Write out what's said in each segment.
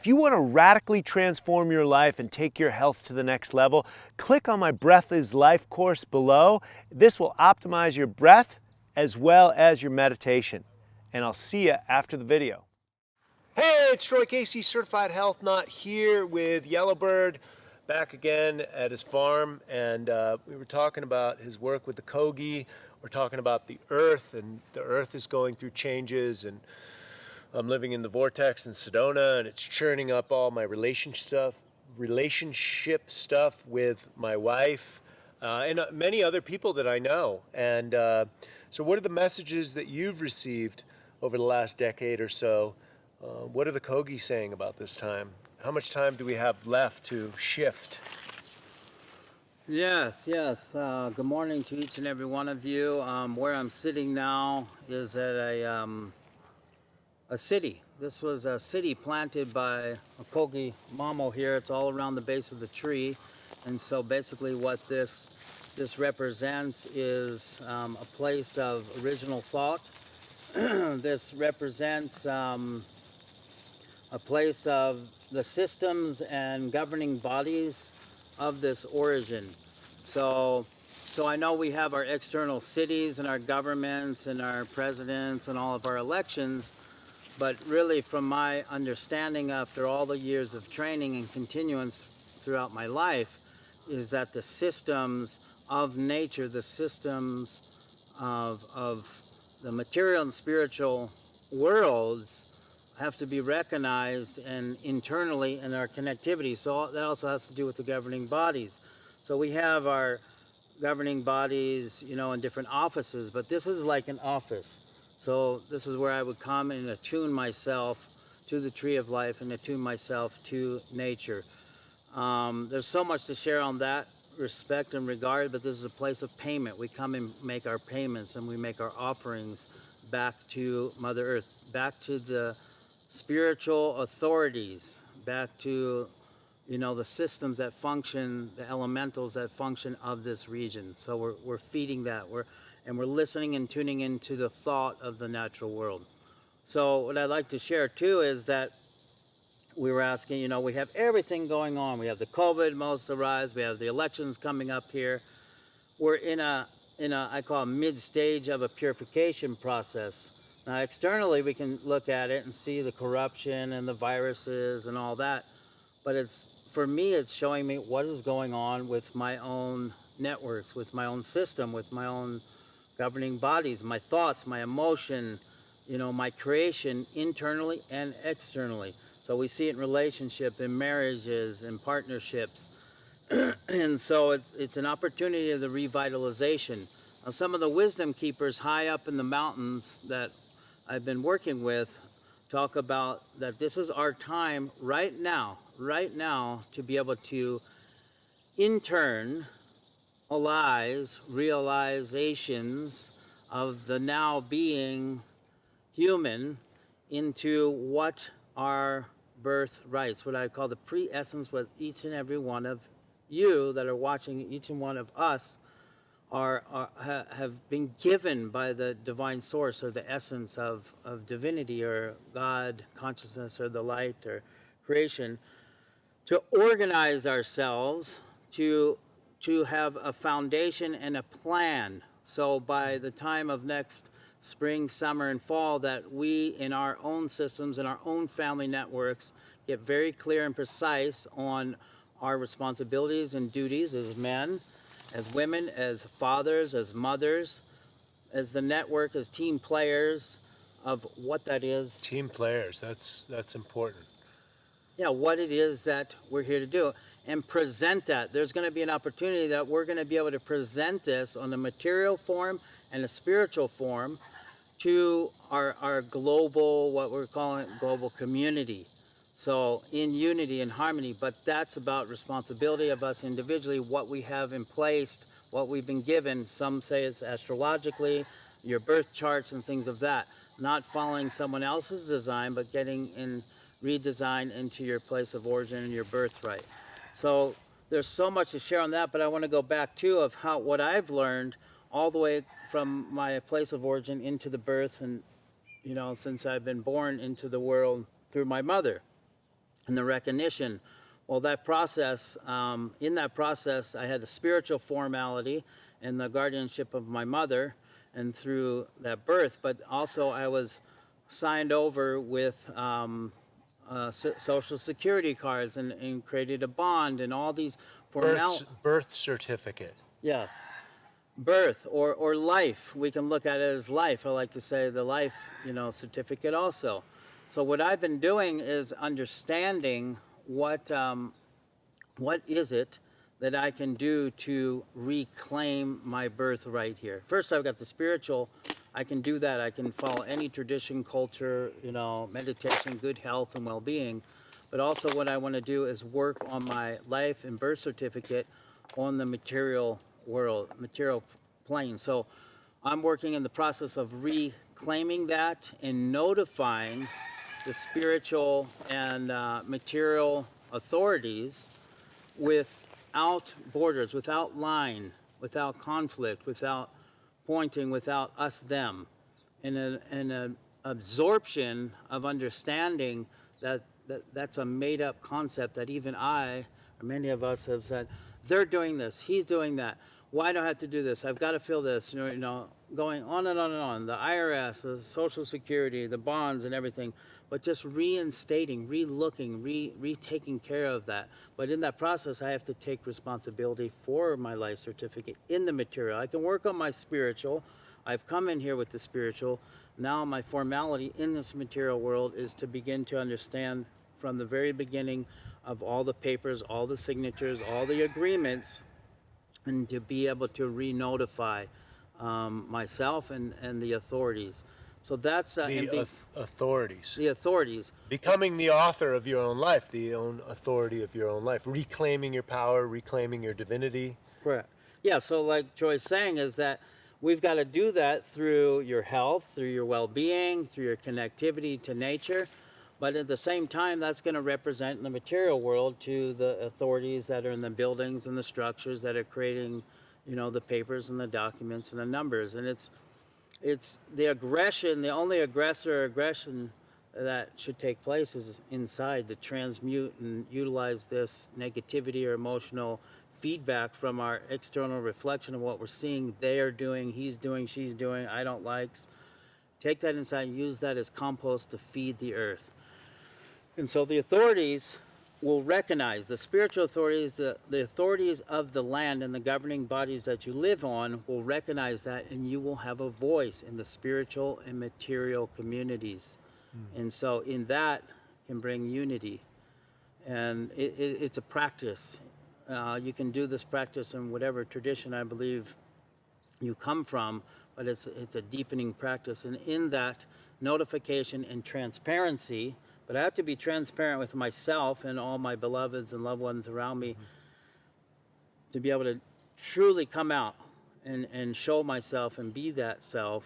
If you want to radically transform your life and take your health to the next level, click on my Breath is Life course below. This will optimize your breath as well as your meditation. And I'll see you after the video. Hey, it's Troy Casey, Certified Health Nut, here with Yellowbird, back again at his farm. And we were talking about his work with the Kogi. We're talking about the earth, and the earth is going through changes, and I'm living in the vortex in Sedona, and it's churning up all my relationship stuff with my wife and many other people that I know. And so what are the messages that you've received over the last decade or so? What are the Kogi saying about this time? How much time do we have left to shift? Yes. Good morning to each and every one of you. Where I'm sitting now is at a city. This was a city planted by a Kogi mamo here. It's all around the base of the tree. And so basically what this represents is a place of original thought. This represents a place of the systems and governing bodies of this origin. So I know we have our external cities and our governments and our presidents and all of our elections, but really from my understanding after all the years of training and continuance throughout my life is that the systems of nature, the systems of the material and spiritual worlds have to be recognized and internally in our connectivity. So that also has to do with the governing bodies. So we have our governing bodies, you know, in different offices, but this is like an office. So this is where I would come and attune myself to the tree of life and attune myself to nature. There's so much to share on that respect and regard, but this is a place of payment. We come and make our payments and we make our offerings back to Mother Earth, back to the spiritual authorities, back to, you know, the systems that function, the elementals that function of this region. So we're feeding that. We're listening and tuning into the thought of the natural world. So what I'd like to share too is that we were asking, you know, we have everything going on. We have the COVID, most of the rise. We have the elections coming up here. We're in a I call a mid-stage of a purification process. Now externally we can look at it and see the corruption and the viruses and all that, but for me it's showing me what is going on with my own networks, with my own system, with my own governing bodies, my thoughts, my emotion, you know, my creation internally and externally. So we see it in relationships, in marriages, in partnerships. And so it's an opportunity of the revitalization. Now, some of the wisdom keepers high up in the mountains that I've been working with talk about that this is our time right now to be able to internalize realizations of the now being human into what our birthrights, what I call the pre-essence, what each and every one of you that are watching, each and one of us have been given by the divine source or the essence of divinity or God, consciousness, or the light or creation, to organize ourselves to have a foundation and a plan. So by the time of next spring, summer, and fall, that we in our own systems and our own family networks get very clear and precise on our responsibilities and duties as men, as women, as fathers, as mothers, as the network, as team players of what that is. Team players, that's important. Yeah, what it is that we're here to do and present that. There's going to be an opportunity that we're going to be able to present this on a material form and a spiritual form to our global, what we're calling global community. So in unity and harmony, but that's about responsibility of us individually, what we have in place, what we've been given. Some say it's astrologically, your birth charts and things of that. Not following someone else's design, but getting in redesign into your place of origin and your birthright. So there's so much to share on that, but I want to go back too of what I've learned all the way from my place of origin into the birth and, you know, since I've been born into the world through my mother. and the recognition. Well, that process, in that process, I had a spiritual formality and the guardianship of my mother, and through that birth, but also I was signed over with social security cards and created a bond and all these Birth certificate. Yes, birth or life. We can look at it as life. I like to say the life, certificate also. So what I've been doing is understanding what is it that I can do to reclaim my birthright here. First, I've got the spiritual. I can do that. I can follow any tradition, culture, meditation, good health, and well-being. But also what I want to do is work on my life and birth certificate on the material world, material plane. So I'm working in the process of reclaiming that and notifying the spiritual and material authorities without borders, without line, without conflict, without pointing, without us, them, in an absorption of understanding that's a made-up concept that even I, or many of us have said, they're doing this, he's doing that. Why do I have to do this? I've got to feel this, going on and on and on. The IRS, the Social Security, the bonds and everything, but just reinstating, re-looking, re-taking care of that. But in that process, I have to take responsibility for my life certificate in the material. I can work on my spiritual. I've come in here with the spiritual. Now my formality in this material world is to begin to understand from the very beginning of all the papers, all the signatures, all the agreements, and to be able to re-notify myself and the authorities. So that's authorities. The authorities. Becoming the author of your own life, the own authority of your own life, reclaiming your power, reclaiming your divinity. Correct. Yeah, so like Troy's saying is that we've got to do that through your health, through your well-being, through your connectivity to nature. But at the same time, that's going to represent in the material world to the authorities that are in the buildings and the structures that are creating, the papers and the documents and the numbers. And it's the aggression, the only aggression that should take place is inside, to transmute and utilize this negativity or emotional feedback from our external reflection of what we're seeing they are doing, he's doing, she's doing, I don't likes. Take that inside and use that as compost to feed the earth. And so the authorities will recognize, the spiritual authorities, the authorities of the land and the governing bodies that you live on will recognize that, and you will have a voice in the spiritual and material communities. And so in that can bring unity. And it's a practice. You can do this practice in whatever tradition I believe you come from, but it's a deepening practice. And in that notification and transparency, but I have to be transparent with myself and all my beloveds and loved ones around me to be able to truly come out and show myself and be that self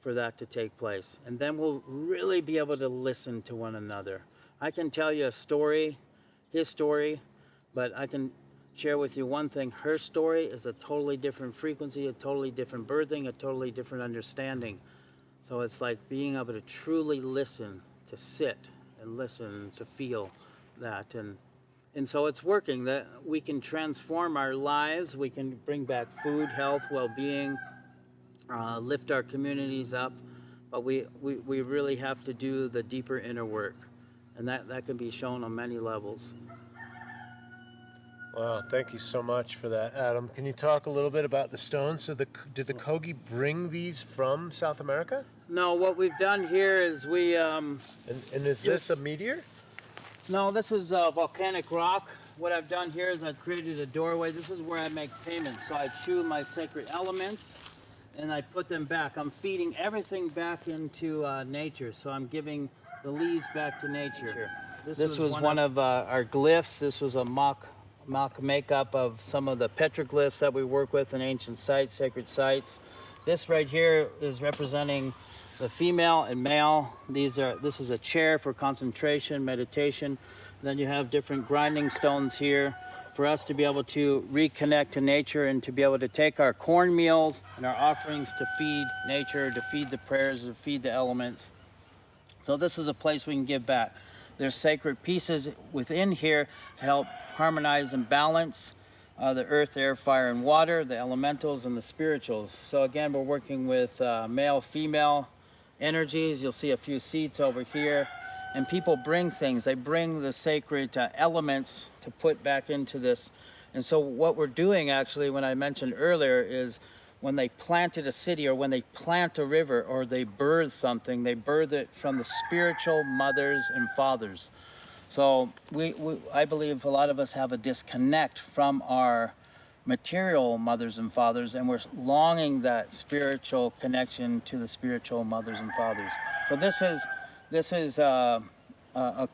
for that to take place. And then we'll really be able to listen to one another. I can tell you a story, his story, but I can share with you one thing. Her story is a totally different frequency, a totally different birthing, a totally different understanding. So it's like being able to truly listen, to sit and listen, to feel that. And so it's working, that we can transform our lives, we can bring back food, health, well-being, lift our communities up, but we really have to do the deeper inner work. And that can be shown on many levels. Wow, thank you so much for that, Adam. Can you talk a little bit about the stones? So did the Kogi bring these from South America? No, what we've done here is we... And is this a meteor? No, this is volcanic rock. What I've done here is I've created a doorway. This is where I make payments. So I chew my sacred elements and I put them back. I'm feeding everything back into nature. So I'm giving the leaves back to nature. This was one of our glyphs. This was a mock makeup of some of the petroglyphs that we work with in ancient sites, sacred sites. This right here is representing the female and male. This is a chair for concentration, meditation. Then you have different grinding stones here for us to be able to reconnect to nature and to be able to take our cornmeals and our offerings to feed nature, to feed the prayers, to feed the elements. So this is a place we can give back. There's sacred pieces within here to help harmonize and balance the earth, air, fire, and water, the elementals and the spirituals. So again, we're working with male, female energies. You'll see a few seats over here. And people bring things. They bring the sacred elements to put back into this. And so what we're doing actually, when I mentioned earlier, is when they planted a city or when they plant a river or they birth something, they birth it from the spiritual mothers and fathers. So I believe a lot of us have a disconnect from our material mothers and fathers, and we're longing that spiritual connection to the spiritual mothers and fathers. So this is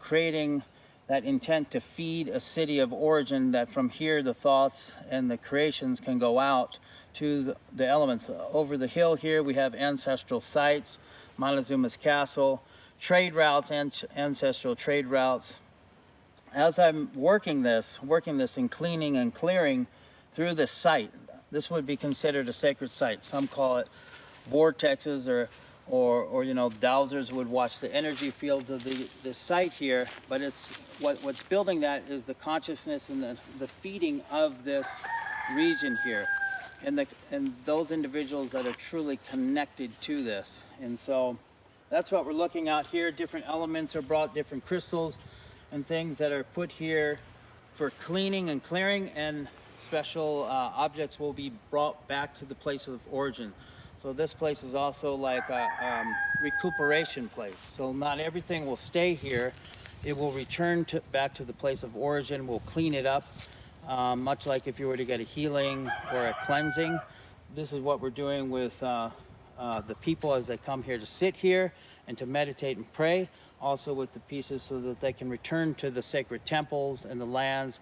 creating that intent to feed a city of origin, that from here the thoughts and the creations can go out to the elements. Over the hill here we have ancestral sites, Montezuma's castle, trade routes, and ancestral trade routes. As I'm working this and cleaning and clearing through this site, this would be considered a sacred site. Some call it vortexes, or you know, dowsers would watch the energy fields of the site here, but it's what's building that is the consciousness and the feeding of this region here, and those individuals that are truly connected to this. And so that's what we're looking at here. Different elements are brought, different crystals and things that are put here for cleaning and clearing, and special objects will be brought back to the place of origin. So this place is also like a recuperation place. So not everything will stay here. It will return back to the place of origin. We'll clean it up, much like if you were to get a healing or a cleansing. This is what we're doing with the people as they come here to sit here and to meditate and pray. Also with the pieces so that they can return to the sacred temples and the lands.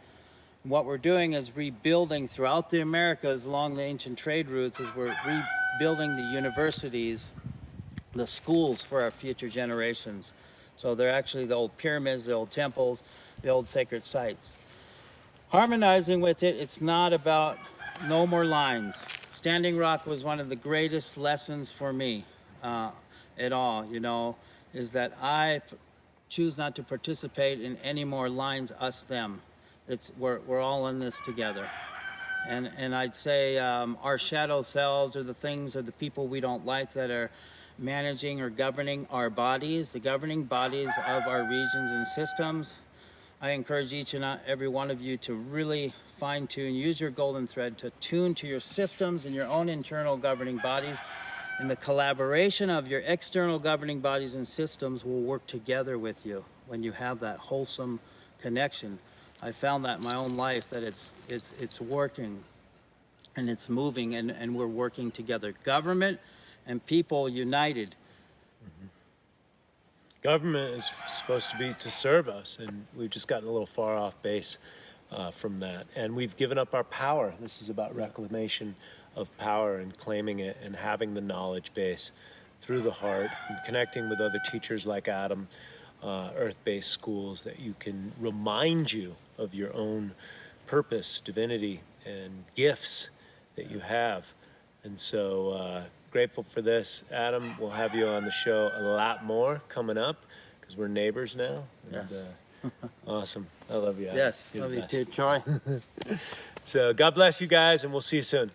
What we're doing is rebuilding throughout the Americas along the ancient trade routes, is we're rebuilding the universities, the schools for our future generations. So they're actually the old pyramids, the old temples, the old sacred sites. Harmonizing with it, it's not about no more lines. Standing Rock was one of the greatest lessons for me at all, you know, is that I choose not to participate in any more lines, us, them. We're all in this together. And I'd say our shadow selves are the things, or the people we don't like, that are managing or governing our bodies, the governing bodies of our regions and systems. I encourage each and every one of you to really fine-tune, use your golden thread to tune to your systems and your own internal governing bodies. And the collaboration of your external governing bodies and systems will work together with you when you have that wholesome connection. I found that in my own life, that it's working and it's moving, and we're working together. Government and people united. Mm-hmm. Government is supposed to be to serve us, and we've just gotten a little far off base from that. And we've given up our power. This is about reclamation of power and claiming it and having the knowledge base through the heart and connecting with other teachers like Adam, earth-based schools that you can remind you of your own purpose, divinity, and gifts that you have. And so grateful for this. Adam, we'll have you on the show a lot more coming up because we're neighbors now. And, Yes. Awesome. I love you, Adam. Yes, You're the love you best. too, Troy. So God bless you guys, and we'll see you soon.